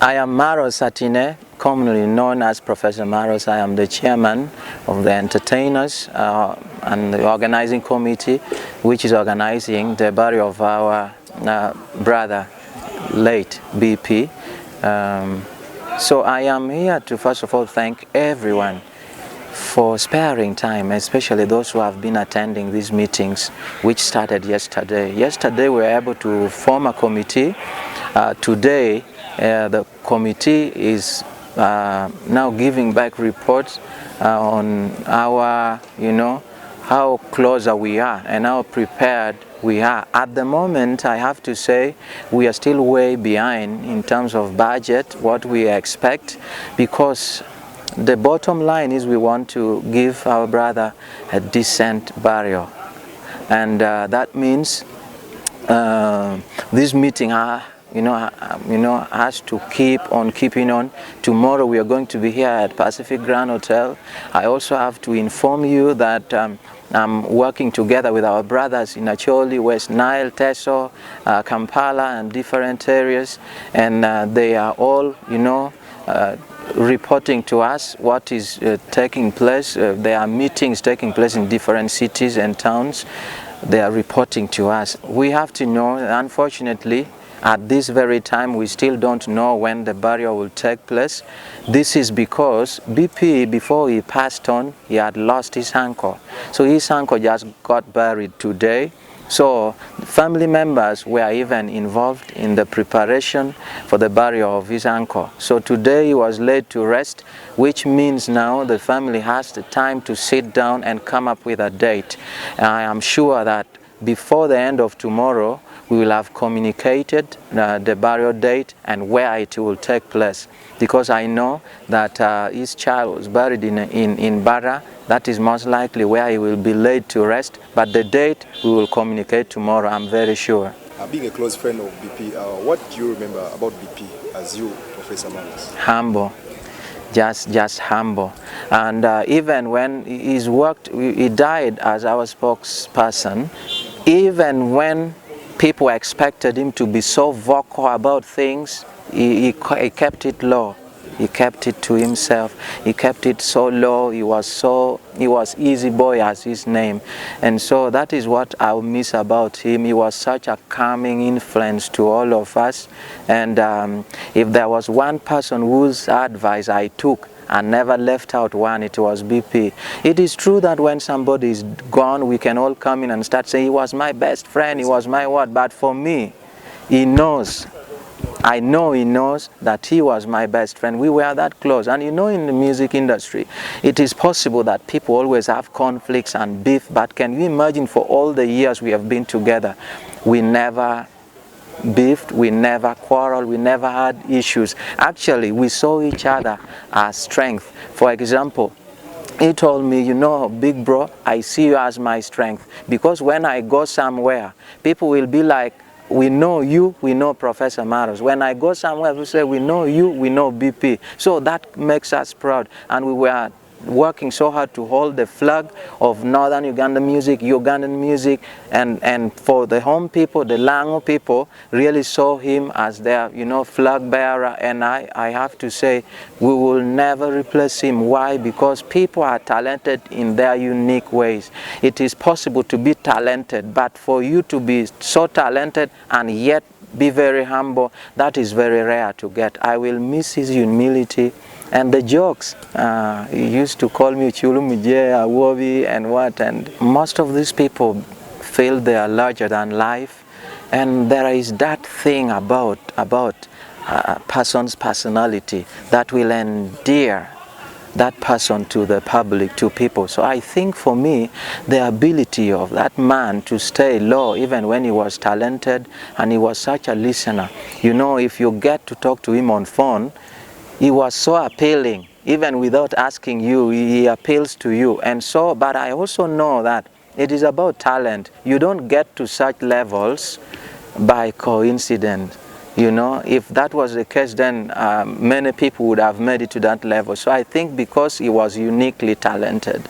I am Maros Atine, commonly known as Professa Maros. I am the chairman of the entertainers and the organizing committee, which is organizing the burial of our brother, late BeePee. So I am here to first of all thank everyone for sparing time, especially those who have been attending these meetings, which started yesterday. Yesterday we were able to form a committee. Today the committee is now giving back reports on our, how closer we are and how prepared we are. At the moment, I have to say, we are still way behind in terms of budget, what we expect, because the bottom line is we want to give our brother a decent burial. And that means this meeting has to keep on keeping on. Tomorrow we are going to be here at Pacific Grand Hotel. I also have to inform you that I'm working together with our brothers in Acholi, West Nile, Teso, Kampala and different areas, and they are all, reporting to us what is taking place. There are meetings taking place in different cities and towns. They are reporting to us. We have to know, unfortunately, at this very time, we still don't know when the burial will take place. This is because BeePee, before he passed on, he had lost his uncle. So his uncle just got buried today. So family members were even involved in the preparation for the burial of his uncle. So today he was laid to rest, which means now the family has the time to sit down and come up with a date. I am sure that before the end of tomorrow, we will have communicated the burial date and where it will take place. Because I know that his child was buried in Barra. That is most likely where he will be laid to rest. But the date we will communicate tomorrow, I'm very sure. Being a close friend of BeePee, what do you remember about BeePee as you, Professa Maros? Humble. Just humble. And even when he died as our spokesperson, even when people expected him to be so vocal about things, he kept it low. He kept it to himself. He kept it so low. He was Easy Boy as his name. And so that is what I miss about him. He was such a calming influence to all of us. And if there was one person whose advice I took and never left out one, it was BeePee. It is true that when somebody is gone, we can all come in and start saying, he was my best friend, he was my what. But for me, he knows. I know he knows that he was my best friend. We were that close. And in the music industry, it is possible that people always have conflicts and beef, but can you imagine for all the years we have been together, we never beefed, we never quarreled, we never had issues. Actually, we saw each other as strength. For example, he told me, big bro, I see you as my strength. Because when I go somewhere, people will be like, we know you, we know Professa Maros. When I go somewhere, we say, we know you, we know BeePee. So that makes us proud. And we were working so hard to hold the flag of Northern Uganda music, Ugandan music, and for the home people, the Lango people, really saw him as their, flag bearer. And I have to say, we will never replace him. Why? Because people are talented in their unique ways. It is possible to be talented, but for you to be so talented and yet be very humble, that is very rare to get. I will miss his humility. And the jokes, he used to call me Chulumije, Awobi, and what, and most of these people feel they are larger than life, and there is that thing about a person's personality that will endear that person to the public, to people. So I think for me, the ability of that man to stay low, even when he was talented, and he was such a listener. If you get to talk to him on phone, he was so appealing, even without asking you, he appeals to you. And so, but I also know that it is about talent. You don't get to such levels by coincidence. If that was the case, then many people would have made it to that level. So I think because he was uniquely talented.